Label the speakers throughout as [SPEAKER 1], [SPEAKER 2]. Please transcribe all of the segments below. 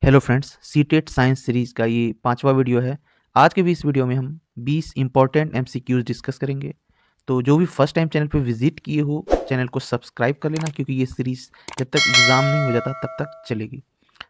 [SPEAKER 1] Hello friends, CTET science series का ये 5वां वीडियो है। आज के भी इस वीडियो में हम 20 इंपॉर्टेंट एमसीक्यूज डिस्कस करेंगे। तो जो भी फर्स्ट टाइम चैनल पे विजिट किए हो, चैनल को सब्सक्राइब कर लेना, क्योंकि ये सीरीज़ जब तक एग्ज़ाम नहीं हो जाता तब तक चलेगी।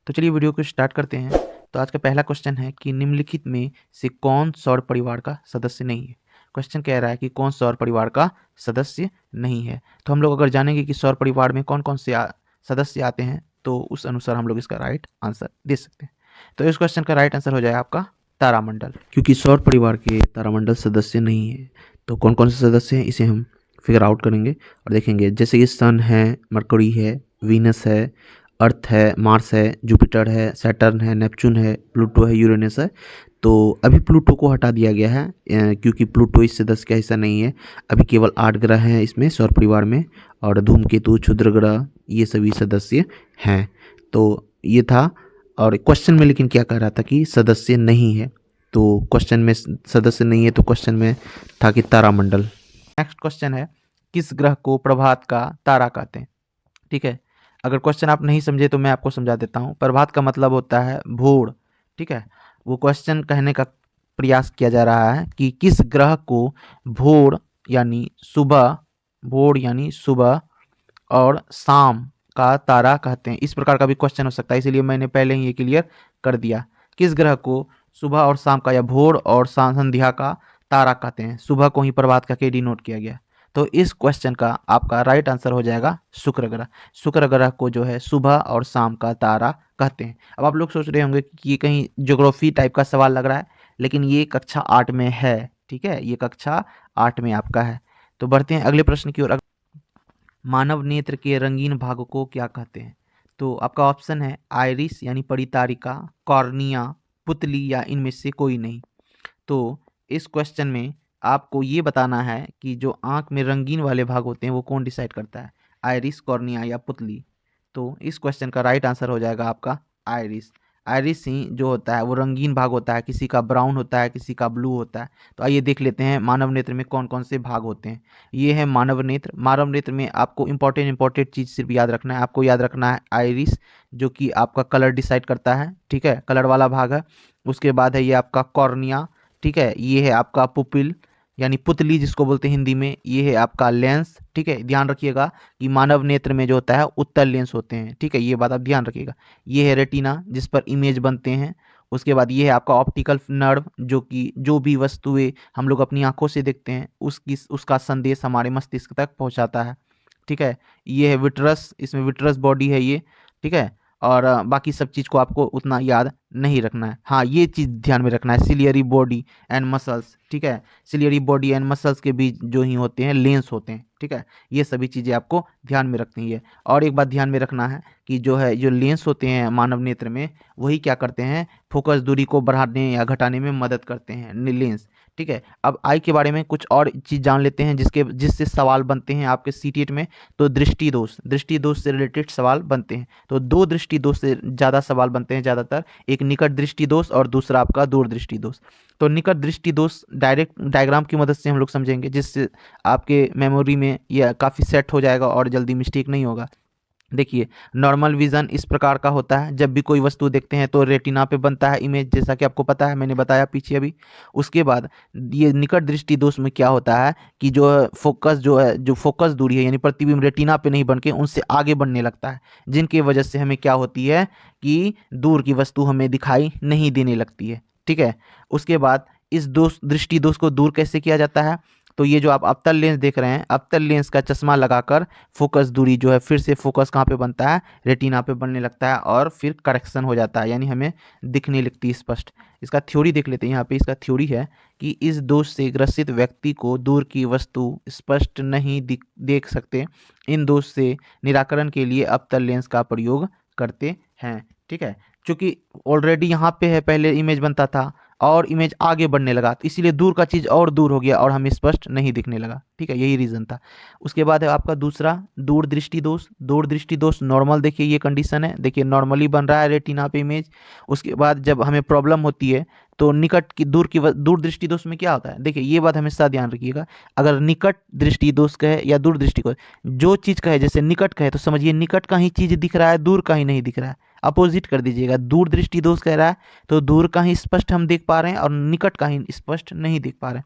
[SPEAKER 1] तो चलिए वीडियो को स्टार्ट करते हैं। तो आज का पहला क्वेश्चन है कि निम्नलिखित में से कौन सौर परिवार का सदस्य नहीं है। क्वेश्चन कह रहा है कि कौन सौर परिवार का सदस्य नहीं है। तो हम लोग अगर जानेंगे कि सौर परिवार में कौन कौन से सदस्य आते हैं, तो उस अनुसार हम लोग इसका राइट आंसर दे सकते हैं। तो इस क्वेश्चन का राइट आंसर हो जाएगा आपका तारामंडल, क्योंकि सौर परिवार के तारामंडल सदस्य नहीं है। तो कौन कौन से सदस्य हैं इसे हम फिगर आउट करेंगे और देखेंगे। जैसे कि सन है, मरकरी है, वीनस है, अर्थ है, मार्स है, जुपिटर है, सैटर्न है, नेपच्यून है, प्लूटो है, यूरेनस है। तो अभी प्लूटो को हटा दिया गया है क्योंकि प्लूटो इस सदस्य का हिस्सा नहीं है। अभी केवल 8 ग्रह हैं इसमें सौर परिवार में, और धूमकेतु, क्षुद्र ग्रह, ये सभी सदस्य हैं। तो ये था। और क्वेश्चन में लेकिन क्या कह रहा था कि सदस्य नहीं है। तो क्वेश्चन में सदस्य नहीं है, तो क्वेश्चन में था कि तारामंडल। नेक्स्ट क्वेश्चन है, किस ग्रह को प्रभात का तारा कहते हैं। ठीक है, अगर क्वेश्चन आप नहीं समझे तो मैं आपको समझा देता हूँ। प्रभात का मतलब होता है भोर। ठीक है, वो क्वेश्चन कहने का प्रयास किया जा रहा है कि किस ग्रह को भोर यानी सुबह और शाम का तारा कहते हैं। इस प्रकार का भी क्वेश्चन हो सकता है, इसीलिए मैंने पहले ही ये क्लियर कर दिया। किस ग्रह को सुबह और शाम का या भोर और संध्या का तारा कहते हैं। सुबह को ही प्रभात का के डिनोट किया गया। तो इस क्वेश्चन का आपका राइट आंसर हो जाएगा शुक्र ग्रह। शुक्र ग्रह को जो है सुबह और शाम का तारा कहते हैं। अब आप लोग सोच रहे होंगे कि ये कहीं ज्योग्राफी टाइप का सवाल लग रहा है, लेकिन ये कक्षा 8 में है। ठीक है, ये कक्षा 8 में आपका है। तो बढ़ते हैं अगले प्रश्न की ओर। मानव नेत्र के रंगीन भाग को क्या कहते हैं। तो आपका ऑप्शन है आइरिस यानी परितारिका, कॉर्निया, पुतली या इनमें से कोई नहीं। तो इस क्वेश्चन में आपको ये बताना है कि जो आंख में रंगीन वाले भाग होते हैं वो कौन डिसाइड करता है, आइरिस, कॉर्निया या पुतली। तो इस क्वेश्चन का राइट आंसर हो जाएगा आपका आइरिस। आइरिस ही जो होता है वो रंगीन भाग होता है, किसी का ब्राउन होता है, किसी का ब्लू होता है। तो आइए देख लेते हैं मानव नेत्र में कौन कौन से भाग होते हैं। ये है मानव नेत्र। मानव नेत्र में आपको इंपॉर्टेंट चीज़ सिर्फ याद रखना है। आपको याद रखना है आइरिस, जो कि आपका कलर डिसाइड करता है। ठीक है, कलर वाला भाग है। उसके बाद है ये आपका कॉर्निया। ठीक है, ये है आपका पुपिल यानी पुतली जिसको बोलते हैं हिंदी में। ये है आपका लेंस। ठीक है, ध्यान रखिएगा कि मानव नेत्र में जो होता है उत्तल लेंस होते हैं। ठीक है, ये बात आप ध्यान रखिएगा। ये है रेटिना जिस पर इमेज बनते हैं। उसके बाद ये है आपका ऑप्टिकल नर्व, जो कि जो भी वस्तुएं हम लोग अपनी आंखों से देखते हैं उसका संदेश हमारे मस्तिष्क तक पहुंचाता है। ठीक है, ये है विट्रस, इसमें विट्रस बॉडी है ये। ठीक है, और बाकी सब चीज़ को आपको उतना याद नहीं रखना है। हाँ, ये चीज़ ध्यान में रखना है, सिलियरी बॉडी एंड मसल्स। ठीक है, सिलियरी बॉडी एंड मसल्स के बीच जो ही होते हैं लेंस होते हैं। ठीक है, ये सभी चीज़ें आपको ध्यान में रखनी है। और एक बात ध्यान में रखना है कि जो लेंस होते हैं मानव नेत्र में, वही क्या करते हैं, फोकस दूरी को बढ़ाने या घटाने में मदद करते हैं लेंस। ठीक है, अब आई के बारे में कुछ और चीज़ जान लेते हैं जिससे सवाल बनते हैं आपके सीटेट में। तो दृष्टि दोष से रिलेटेड सवाल बनते हैं। तो 2 दृष्टि दोष से ज़्यादा सवाल बनते हैं ज़्यादातर, एक निकट दृष्टि दोष और दूसरा आपका दूर दृष्टि दोष। तो निकट दृष्टि दोष डायरेक्ट डायग्राम की मदद से हम लोग समझेंगे, जिससे आपके मेमोरी में यह काफ़ी सेट हो जाएगा और जल्दी मिस्टेक नहीं होगा। देखिए, नॉर्मल विज़न इस प्रकार का होता है। जब भी कोई वस्तु देखते हैं तो रेटिना पे बनता है इमेज, जैसा कि आपको पता है, मैंने बताया पीछे अभी। उसके बाद ये निकट दृष्टि दोष में क्या होता है कि जो फोकस दूरी है यानी प्रतिबिंब रेटिना पे नहीं बन के उनसे आगे बढ़ने लगता है, जिनकी वजह से हमें क्या होती है कि दूर की वस्तु हमें दिखाई नहीं देने लगती है। ठीक है, उसके बाद इस दृष्टि दोष को दूर कैसे किया जाता है। तो ये जो आप अवतल लेंस देख रहे हैं, अवतल लेंस का चश्मा लगाकर फोकस दूरी जो है फिर से फोकस कहाँ पे बनता है, रेटिना पे बनने लगता है, और फिर करेक्शन हो जाता है, यानी हमें दिखने लगती है स्पष्ट। इसका थ्योरी देख लेते हैं। यहाँ पे इसका थ्योरी है कि इस दोष से ग्रसित व्यक्ति को दूर की वस्तु स्पष्ट नहीं देख सकते। इन दोष से निराकरण के लिए अवतल लेंस का प्रयोग करते हैं। ठीक है, चूँकि ऑलरेडी यहाँ पे है, पहले इमेज बनता था और इमेज आगे बढ़ने लगा, तो इसीलिए दूर का चीज़ और दूर हो गया और हमें स्पष्ट नहीं दिखने लगा। ठीक है, यही रीज़न था। उसके बाद है आपका दूसरा दूर दृष्टि दोष। दूर दृष्टि दोष नॉर्मल, देखिए ये कंडीशन है, देखिए नॉर्मली बन रहा है रेटिना पे इमेज। उसके बाद जब हमें प्रॉब्लम होती है तो दूर दृष्टि दोष में क्या होता है, देखिए ये बात हमेशा ध्यान रखिएगा। अगर निकट दृष्टि दोष कहे या दूर दृष्टि को जो चीज़ कहे, जैसे निकट कहे तो समझिए निकट का ही चीज़ दिख रहा है, दूर का ही नहीं दिख रहा है। अपोजिट कर दीजिएगा। दूर दृष्टि दोष कह रहा है तो दूर का ही स्पष्ट हम देख पा रहे हैं और निकट का ही स्पष्ट नहीं देख पा रहे हैं।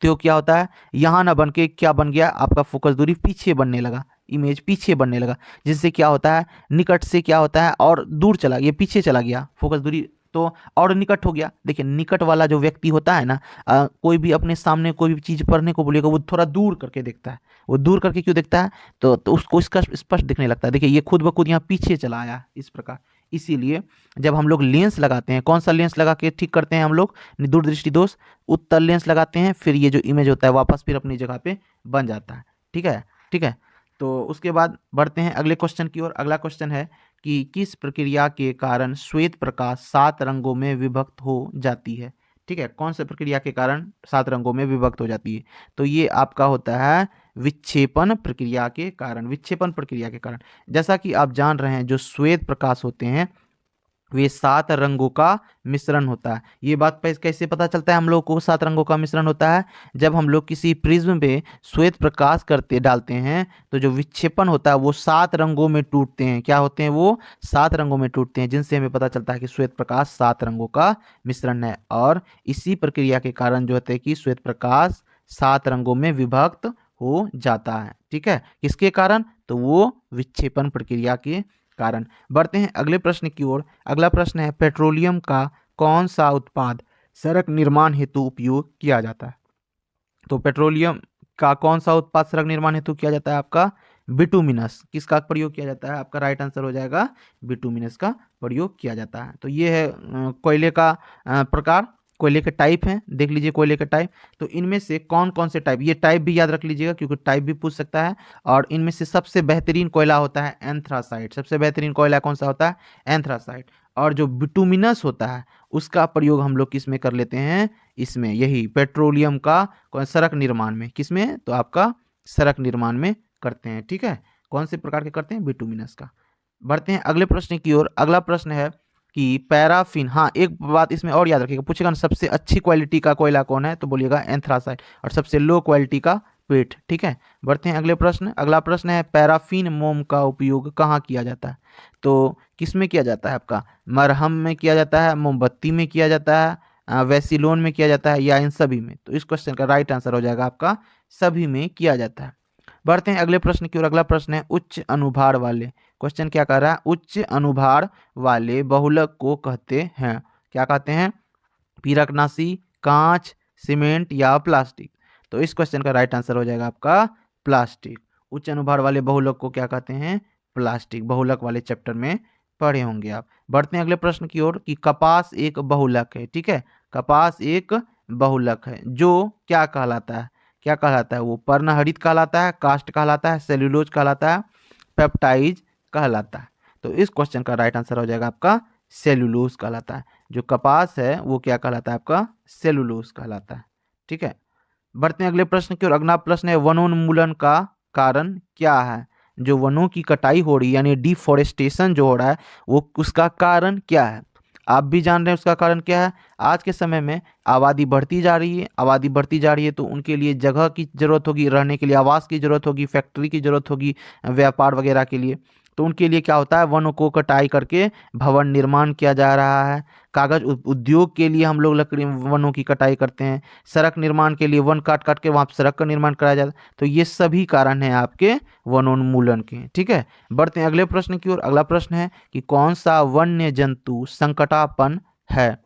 [SPEAKER 1] तो क्या होता है, यहाँ ना बन के क्या बन गया, आपका फोकस दूरी पीछे बनने लगा, इमेज पीछे बनने लगा, जिससे क्या होता है, निकट से क्या होता है और दूर चला, ये पीछे चला गया फोकस दूरी, तो और निकट हो गया। देखिए निकट वाला जो व्यक्ति होता है ना, कोई भी अपने सामने कोई भी चीज़ पढ़ने को बोलेगा वो थोड़ा दूर करके देखता है। वो दूर करके क्यों देखता है, तो उसको इसका स्पष्ट दिखने लगता है। देखिए ये खुद ब खुद यहाँ पीछे चला आया इस प्रकार। इसीलिए जब हम लोग लेंस लगाते हैं, कौन सा लेंस लगा के ठीक करते हैं हम लोग, दूरदृष्टि दोष, उत्तल लेंस लगाते हैं, फिर ये जो इमेज होता है वापस फिर अपनी जगह पे बन जाता है। ठीक है, ठीक है। तो उसके बाद बढ़ते हैं अगले क्वेश्चन की ओर। अगला क्वेश्चन है कि किस प्रक्रिया के कारण श्वेत प्रकाश 7 रंगों में विभक्त हो जाती है। ठीक है, कौन सी प्रक्रिया के कारण 7 रंगों में विभक्त हो जाती है, तो ये आपका होता है विक्षेपण प्रक्रिया के कारण। विक्षेपण प्रक्रिया के कारण, जैसा कि आप जान रहे हैं जो श्वेत प्रकाश होते हैं वे 7 रंगों का मिश्रण होता है। ये बात कैसे पता चलता है हम लोग को 7 रंगों का मिश्रण होता है, जब हम लोग किसी प्रिज्म पे श्वेत प्रकाश डालते हैं तो जो विक्षेपण होता है वो 7 रंगों में टूटते हैं। क्या होते हैं वो, 7 रंगों में टूटते हैं, जिनसे हमें पता चलता है कि श्वेत प्रकाश 7 रंगों का मिश्रण है। और इसी प्रक्रिया के कारण जो होता है कि श्वेत प्रकाश 7 रंगों में विभक्त हो जाता है। ठीक है, किसके कारण, तो वो विक्षेपण प्रक्रिया के कारण। बढ़ते हैं अगले प्रश्न की ओर। अगला प्रश्न है पेट्रोलियम का कौन सा उत्पाद सड़क निर्माण हेतु उपयोग किया जाता है। तो पेट्रोलियम का कौन सा उत्पाद सड़क निर्माण हेतु किया जाता है, आपका बिटुमिनस। किसका प्रयोग किया जाता है, आपका राइट आंसर हो जाएगा बिटुमिनस का प्रयोग किया जाता है। तो ये है कोयले का प्रकार, कोयले के टाइप हैं, देख लीजिए कोयले के टाइप। तो इनमें से कौन कौन से टाइप, ये टाइप भी याद रख लीजिएगा क्योंकि टाइप भी पूछ सकता है। और इनमें से सबसे बेहतरीन कोयला होता है एंथ्रासाइट। सबसे बेहतरीन कोयला कौन सा होता है, एंथ्रासाइट। और जो बिटुमिनस होता है उसका प्रयोग हम लोग किस में कर लेते हैं, इसमें, यही पेट्रोलियम का सड़क निर्माण में, किसमें, तो आपका सड़क निर्माण में करते हैं। ठीक है, कौन से प्रकार के करते हैं, बिटुमिनस का। बढ़ते हैं अगले प्रश्न की ओर। अगला प्रश्न है कि पैराफिन, हाँ एक बात इसमें और याद रखिएगा, पूछेगा ना सबसे अच्छी क्वालिटी का कोयला कौन है, तो बोलिएगा एंथ्रासाइट, और सबसे लो क्वालिटी का पेट। ठीक है, बढ़ते हैं अगले प्रश्न। अगला प्रश्न है पैराफिन मोम का उपयोग कहाँ किया जाता है। तो किस में किया जाता है, आपका मरहम में किया जाता है, मोमबत्ती में किया जाता है, वैसिलोन में किया जाता है, या इन सभी में। तो इस क्वेश्चन का राइट आंसर हो जाएगा आपका सभी में किया जाता है। बढ़ते हैं अगले प्रश्न की ओर। अगला प्रश्न है उच्च अनुभार वाले, क्वेश्चन क्या कर रहा है, उच्च अनुभार वाले बहुलक को कहते हैं, क्या कहते हैं, पीरकनाशी, कांच, सीमेंट या प्लास्टिक। तो इस क्वेश्चन का राइट आंसर हो जाएगा आपका प्लास्टिक। उच्च अनुभार वाले बहुलक को क्या कहते हैं, प्लास्टिक। बहुलक वाले चैप्टर में पढ़े होंगे आप। बढ़ते हैं अगले प्रश्न की ओर कि कपास एक बहुलक है। ठीक है, कपास एक बहुलक है जो क्या कहलाता है, क्या कहलाता है, वो पर्णहरित कहलाता है, कास्ट कहलाता है, सेल्यूलोज कहलाता है, पेप्टाइज कहलाता है। तो इस क्वेश्चन का राइट आंसर हो जाएगा आपका सेल्यूलोज कहलाता है। जो कपास है वो क्या कहलाता है, आपका सेल्यूलोज कहलाता है। ठीक है, बढ़ते हैं अगले प्रश्न की ओर। अगला प्रश्न है वनोन्मूलन का कारण क्या है। जो वनों की कटाई हो रही है यानी डिफोरेस्टेशन जो हो रहा है वो उसका कारण क्या है, आप भी जान रहे हैं उसका कारण क्या है। आज के समय में आबादी बढ़ती जा रही है, आबादी बढ़ती जा रही है तो उनके लिए जगह की ज़रूरत होगी, रहने के लिए आवास की ज़रूरत होगी, फैक्ट्री की ज़रूरत होगी, व्यापार वगैरह के लिए। तो उनके लिए क्या होता है, वनों को कटाई करके भवन निर्माण किया जा रहा है। कागज उद्योग के लिए हम लोग लकड़ी वनों की कटाई करते हैं। सड़क निर्माण के लिए वन काट काट के वहाँ सड़क का निर्माण कराया जाता है। तो ये सभी कारण हैं आपके वनोन्मूलन के। ठीक है, बढ़ते हैं अगले प्रश्न की ओर। अगला प्रश्न है कि कौन सा वन्य जंतु संकटापन्न है।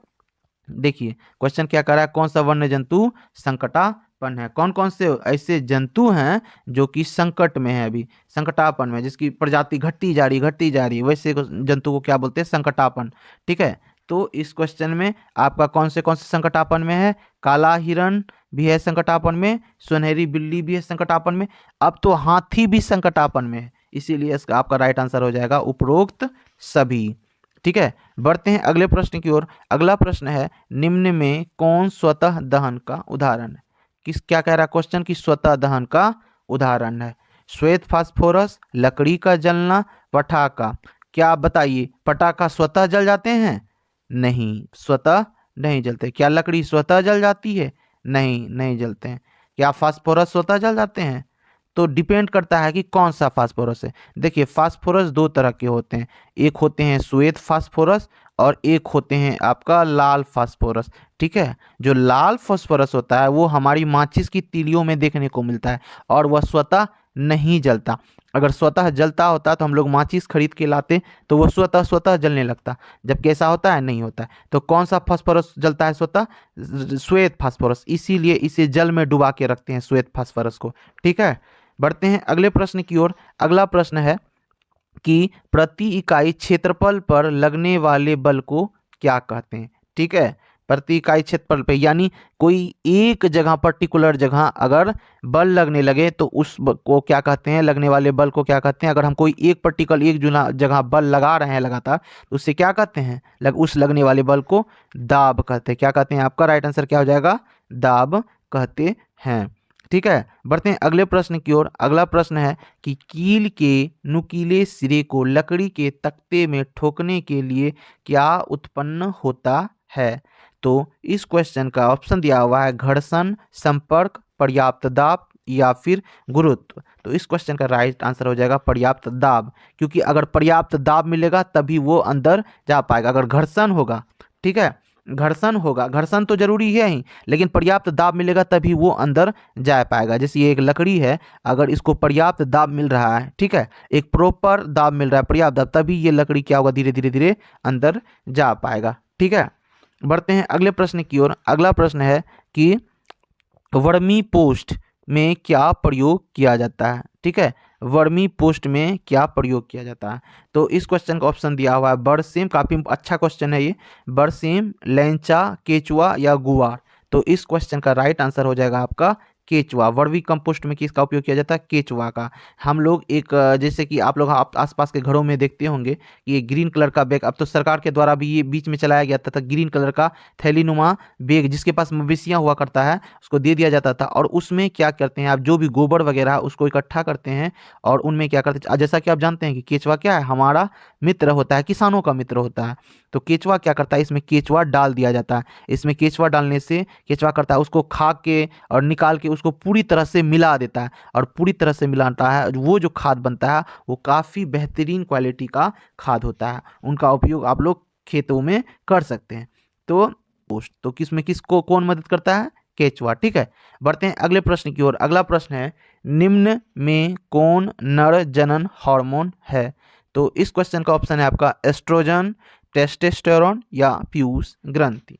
[SPEAKER 1] देखिए क्वेश्चन क्या कर रहा है, कौन सा वन्य जंतु संकटापन्न है। कौन कौन से ऐसे जंतु हैं जो कि संकट में है, अभी संकटापन्न में, जिसकी प्रजाति घटती जा रही है, वैसे जंतु को क्या बोलते हैं, संकटापन्न। ठीक है, तो इस क्वेश्चन में आपका कौन से संकटापन्न में है, काला हिरण भी है संकटापन्न में, सुनहरी बिल्ली भी है संकटापन्न में, अब तो हाथी भी संकटापन्न में है। इसीलिए इसका आपका राइट आंसर हो जाएगा उपरोक्त सभी। ठीक है, बढ़ते हैं अगले प्रश्न की ओर। अगला प्रश्न है निम्न में कौन स्वतः दहन का उदाहरण है। क्या कह रहा है क्वेश्चन की स्वतः दहन का उदाहरण है, श्वेत फास्फोरस, लकड़ी का जलना, पटाखा। क्या आप बताइए, पटाखा स्वतः जल जाते हैं, नहीं स्वतः नहीं जलते। क्या लकड़ी स्वतः जल जाती है, नहीं नहीं जलते हैं। क्या फास्फोरस स्वतः जल जाते हैं, तो डिपेंड करता है कि कौन सा फास्फोरस है। देखिए फास्फोरस दो तरह के होते हैं, एक होते हैं श्वेत फास्फोरस और एक होते हैं आपका लाल फास्फोरस। ठीक है, जो लाल फास्फोरस होता है वो हमारी माचिस की तीलियों में देखने को मिलता है और वह स्वतः नहीं जलता। अगर स्वतः जलता होता तो हम लोग माचिस खरीद के लाते तो वो स्वतः स्वतः जलने लगता, जबकि ऐसा होता है नहीं होता है। तो कौन सा फास्फोरस जलता है स्वतः? श्वेत फास्फोरस, इसीलिए इसे जल में डुबा के रखते हैं श्वेत फास्फोरस को। ठीक है, बढ़ते हैं अगले प्रश्न की ओर। अगला प्रश्न है कि प्रति इकाई क्षेत्रफल पर लगने वाले बल को क्या कहते हैं। ठीक है, प्रति इकाई क्षेत्रफल पे यानी कोई एक जगह पर्टिकुलर जगह अगर बल लगने लगे तो उस को क्या कहते हैं, लगने वाले बल को क्या कहते हैं। अगर हम कोई एक पर्टिकुलर एक जगह बल लगा रहे हैं लगातार तो उससे क्या कहते हैं, उस लगने वाले बल को दाब कहते हैं। क्या कहते हैं? आपका राइट आंसर क्या हो जाएगा? दाब कहते हैं। ठीक है, बढ़ते हैं अगले प्रश्न की ओर। अगला प्रश्न है कि कील के नुकीले सिरे को लकड़ी के तख्ते में ठोकने के लिए क्या उत्पन्न होता है। तो इस क्वेश्चन का ऑप्शन दिया हुआ है घर्षण, संपर्क, पर्याप्त दाब या फिर गुरुत्व। तो इस क्वेश्चन का राइट आंसर हो जाएगा पर्याप्त दाब, क्योंकि अगर पर्याप्त दाब मिलेगा तभी वो अंदर जा पाएगा। अगर घर्षण होगा, ठीक है, घर्षण होगा, घर्षण तो जरूरी है ही, लेकिन पर्याप्त दाब मिलेगा तभी वो अंदर जा पाएगा। जैसे ये एक लकड़ी है, अगर इसको पर्याप्त दाब मिल रहा है, ठीक है, एक प्रॉपर दाब मिल रहा है, पर्याप्त दाब, तभी ये लकड़ी क्या होगा, धीरे धीरे धीरे अंदर जा पाएगा। ठीक है, बढ़ते हैं अगले प्रश्न की ओर। अगला प्रश्न है कि वर्मी पोस्ट में क्या प्रयोग किया जाता है। ठीक है, वर्मी पोस्ट में क्या प्रयोग किया जाता है। तो इस क्वेश्चन का ऑप्शन दिया हुआ है बरसीम, काफ़ी अच्छा क्वेश्चन है ये, बरसीम, लैंचा, केचुआ या गुवार। तो इस क्वेश्चन का राइट आंसर हो जाएगा आपका केचुआ। वर्मी कंपोस्ट में किसका उपयोग किया जाता है? केचुआ का। हम लोग एक जैसे कि आप लोग आसपास के घरों में देखते होंगे कि ये ग्रीन कलर का बैग, अब तो सरकार के द्वारा भी ये बीच में चलाया गया था, ग्रीन कलर का थैलीनुमा बैग, जिसके पास मवेशियाँ हुआ करता है उसको दे दिया जाता था। और उसमें क्या करते हैं आप, जो भी गोबर वगैरह उसको इकट्ठा करते हैं और उनमें क्या करते हैं, जैसा कि आप जानते हैं कि केचुआ क्या है, हमारा मित्र होता है, किसानों का मित्र होता है। तो केचुआ क्या करता है, इसमें केचुआ डाल दिया जाता है। इसमें केचुआ डालने से केचुआ करता है उसको खा के और निकाल के उसको पूरी तरह से मिला देता है, और पूरी तरह से मिलाता है, वो जो खाद बनता है वो काफ़ी बेहतरीन क्वालिटी का खाद होता है। उनका उपयोग आप लोग खेतों में कर सकते हैं। तो किसमें किसको कौन मदद करता है? केचुआ। ठीक है, बढ़ते हैं अगले प्रश्न की ओर। अगला प्रश्न है निम्न में कौन नर जनन हार्मोन है। तो इस क्वेश्चन का ऑप्शन है आपका एस्ट्रोजन, टेस्टोस्टेरोन या पीयूष ग्रंथि।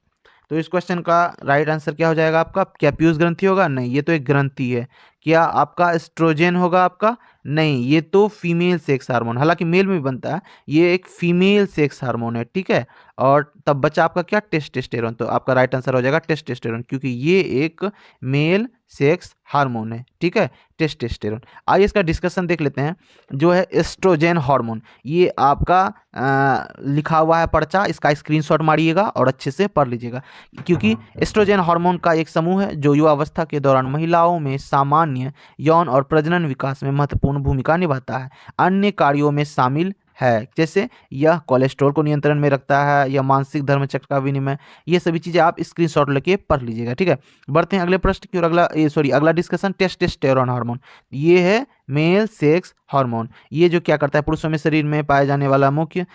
[SPEAKER 1] तो इस क्वेश्चन का राइट आंसर क्या हो जाएगा आपका? क्या पीयूष ग्रंथि होगा? नहीं, ये तो एक ग्रंथि है। क्या आपका एस्ट्रोजन होगा आपका? नहीं, ये तो फीमेल सेक्स हार्मोन, हालांकि मेल में भी बनता है, ये एक फीमेल सेक्स हार्मोन है। ठीक है, और तब बचा आपका क्या? टेस्टोस्टेरोन। तो आपका राइट आंसर हो जाएगा टेस्टोस्टेरोन, क्योंकि ये एक मेल सेक्स हार्मोन है। ठीक है, टेस्टोस्टेरोन। आइए इसका डिस्कशन देख लेते हैं। जो है एस्ट्रोजन हार्मोन, ये आपका लिखा हुआ है पर्चा, इसका स्क्रीनशॉट मारिएगा और अच्छे से पढ़ लीजिएगा, क्योंकि एस्ट्रोजन हार्मोन का एक समूह है जो युवावस्था के दौरान महिलाओं में सामान्य यौन और प्रजनन विकास में महत्वपूर्ण भूमिका निभाता है। अन्य कार्यों में शामिल है, जैसे यह कोलेस्ट्रॉल को नियंत्रण में रखता है, या मानसिक धर्मचक्र का विनिमय, ये सभी चीज़ें आप स्क्रीनशॉट लेके पढ़ लीजिएगा। ठीक है, बढ़ते हैं अगले प्रश्न की ओर। अगला डिस्कशन टेस्टोस्टेरोन हार्मोन, ये है मेल सेक्स हार्मोन। ये जो क्या करता है, पुरुषों में शरीर में पाए जाने वाला मुख्य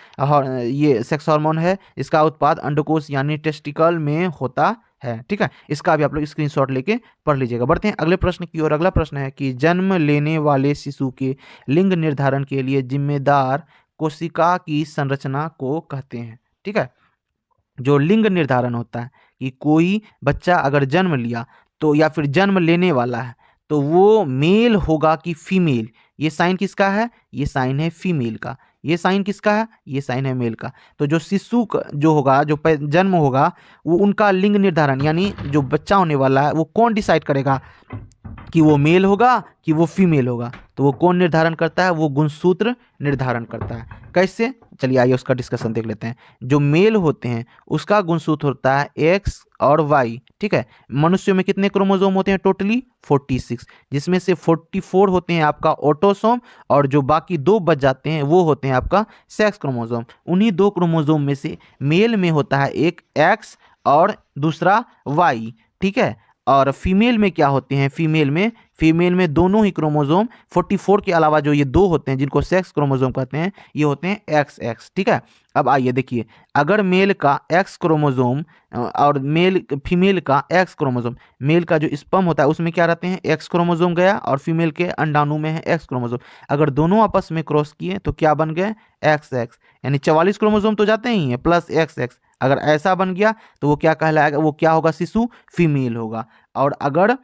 [SPEAKER 1] ये सेक्स हार्मोन है। इसका उत्पाद अंडकोश यानी टेस्टिकल में होता है। ठीक है, इसका भी आप लोग स्क्रीनशॉट लेके पढ़ लीजिएगा। बढ़ते हैं अगले प्रश्न की ओर। अगला प्रश्न है कि जन्म लेने वाले शिशु के लिंग निर्धारण के लिए जिम्मेदार कोशिका की संरचना को कहते हैं। ठीक है, जो लिंग निर्धारण होता है कि कोई बच्चा अगर जन्म लिया तो, या फिर जन्म लेने वाला है, तो वो मेल होगा कि फीमेल, ये साइन किसका है? ये साइन है फीमेल का। ये साइन किसका है? ये साइन है मेल का। तो जो शिशु जो होगा, जो जन्म होगा, वो उनका लिंग निर्धारण, यानी जो बच्चा होने वाला है वो कौन डिसाइड करेगा कि वो मेल होगा कि वो फीमेल होगा? तो वो कौन निर्धारण करता है? वो गुणसूत्र निर्धारण करता है। कैसे? चलिए आइए उसका डिस्कशन देख लेते हैं। जो मेल होते हैं उसका गुणसूत्र होता है एक्स और वाई। ठीक है, मनुष्यों में कितने क्रोमोसोम होते हैं? टोटली 46, जिसमें से 44 होते हैं आपका ऑटोसोम, और जो बाकी 2 बच जाते हैं वो होते हैं आपका सेक्स क्रोमोसोम। उन्हीं 2 क्रोमोसोम में से मेल में होता है एक एक्स और दूसरा वाई। ठीक है, और फीमेल में क्या होते हैं, फीमेल में दोनों ही क्रोमोसोम 44 के अलावा जो ये दो होते हैं जिनको सेक्स क्रोमोसोम कहते हैं, ये होते हैं XX। ठीक है, अब आइए देखिए, अगर मेल का X क्रोमोसोम और फीमेल का X क्रोमोसोम, मेल का जो स्पर्म होता है उसमें क्या रहते हैं, X क्रोमोसोम गया, और फीमेल के अंडाणु में है X क्रोमोसोम। अगर दोनों आपस में क्रॉस किए तो क्या बन गए, XX, यानी 44 क्रोमोसोम तो जाते ही हैं प्लस XX। अगर ऐसा बन गया तो वो क्या कहलाएगा, वो क्या होगा, शिशु फीमेल होगा। और अगर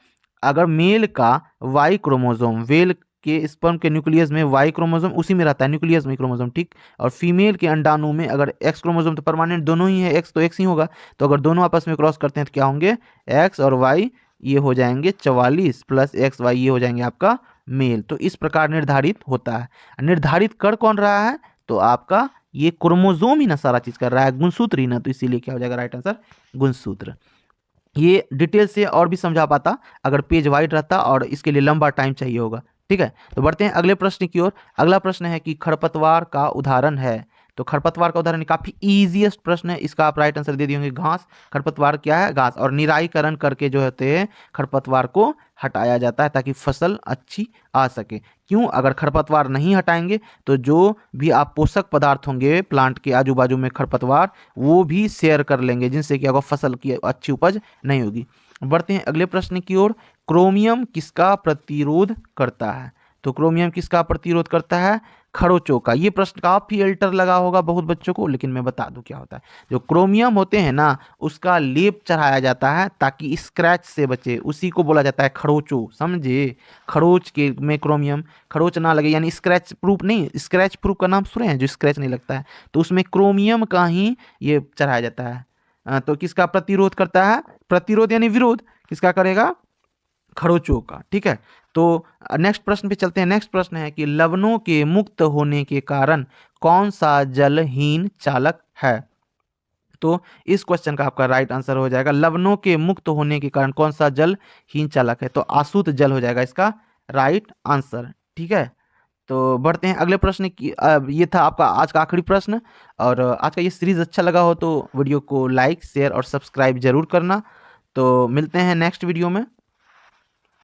[SPEAKER 1] अगर मेल का वाई क्रोमोसोम, मेल के स्पर्म के न्यूक्लियस में वाई क्रोमोसोम उसी में रहता है, न्यूक्लियस में क्रोमोसोम, ठीक, और फीमेल के अंडाणु में अगर एक्स क्रोमोसोम, तो परमानेंट दोनों ही है, एक्स तो एक्स ही होगा, तो अगर दोनों आपस में क्रॉस करते हैं तो क्या होंगे, एक्स और वाई, ये हो जाएंगे 44 प्लस एक्स वाई, ये हो जाएंगे आपका मेल। तो इस प्रकार निर्धारित होता है। निर्धारित कर कौन रहा है, तो आपका ये क्रोमोसोम ही ना सारा चीज कर रहा है, गुणसूत्र ही ना, तो इसीलिए क्या हो जाएगा राइट आंसर, गुणसूत्र। ये डिटेल से और भी समझा पाता अगर पेज वाइड रहता और इसके लिए लंबा टाइम चाहिए होगा। ठीक है, तो बढ़ते हैं अगले प्रश्न की ओर। अगला प्रश्न है कि खरपतवार का उदाहरण है। तो खरपतवार का उदाहरण काफी इजीएस्ट प्रश्न है, इसका आप राइट आंसर दे दिए होंगे, घास। खरपतवार क्या है, घास, और निराईकरण करके जो होते हैं खरपतवार को हटाया जाता है ताकि फसल अच्छी आ सके। क्यों, अगर खरपतवार नहीं हटाएंगे तो जो भी आप पोषक पदार्थ होंगे प्लांट के आजू बाजू में खरपतवार, वो भी शेयर कर लेंगे, जिनसे कि अगर फसल की अच्छी उपज नहीं होगी। बढ़ते हैं अगले प्रश्न की ओर। क्रोमियम किसका प्रतिरोध करता है। तो क्रोमियम किसका प्रतिरोध करता है, खरोचों का। ये प्रश्न काफी अल्टर लगा होगा बहुत बच्चों को, लेकिन मैं बता दूं क्या होता है। जो क्रोमियम होते हैं ना, उसका लेप चढ़ाया जाता है ताकि स्क्रैच से बचे, उसी को बोला जाता है खरोचो, समझे। खरोच के में क्रोमियम, खरोच ना लगे, यानी स्क्रैच प्रूफ नहीं, स्क्रैच प्रूफ का नाम सुने हैं, जो स्क्रैच नहीं लगता है, तो उसमें क्रोमियम का ही ये चढ़ाया जाता है। तो किसका प्रतिरोध करता है, प्रतिरोध यानी विरोध किसका करेगा, खरोचों का। ठीक है, तो नेक्स्ट प्रश्न पे चलते हैं। नेक्स्ट प्रश्न है कि लवणों के मुक्त होने के कारण कौन सा जलहीन चालक है। तो इस क्वेश्चन का आपका राइट आंसर हो जाएगा, लवणों के मुक्त होने के कारण कौन सा जलहीन चालक है, तो आसुत जल हो जाएगा इसका राइट आंसर। ठीक है, तो बढ़ते हैं अगले प्रश्न की। ये था आपका आज का आखिरी प्रश्न, और आज का ये सीरीज अच्छा लगा हो तो वीडियो को लाइक, शेयर और सब्सक्राइब जरूर करना। तो मिलते हैं नेक्स्ट वीडियो में।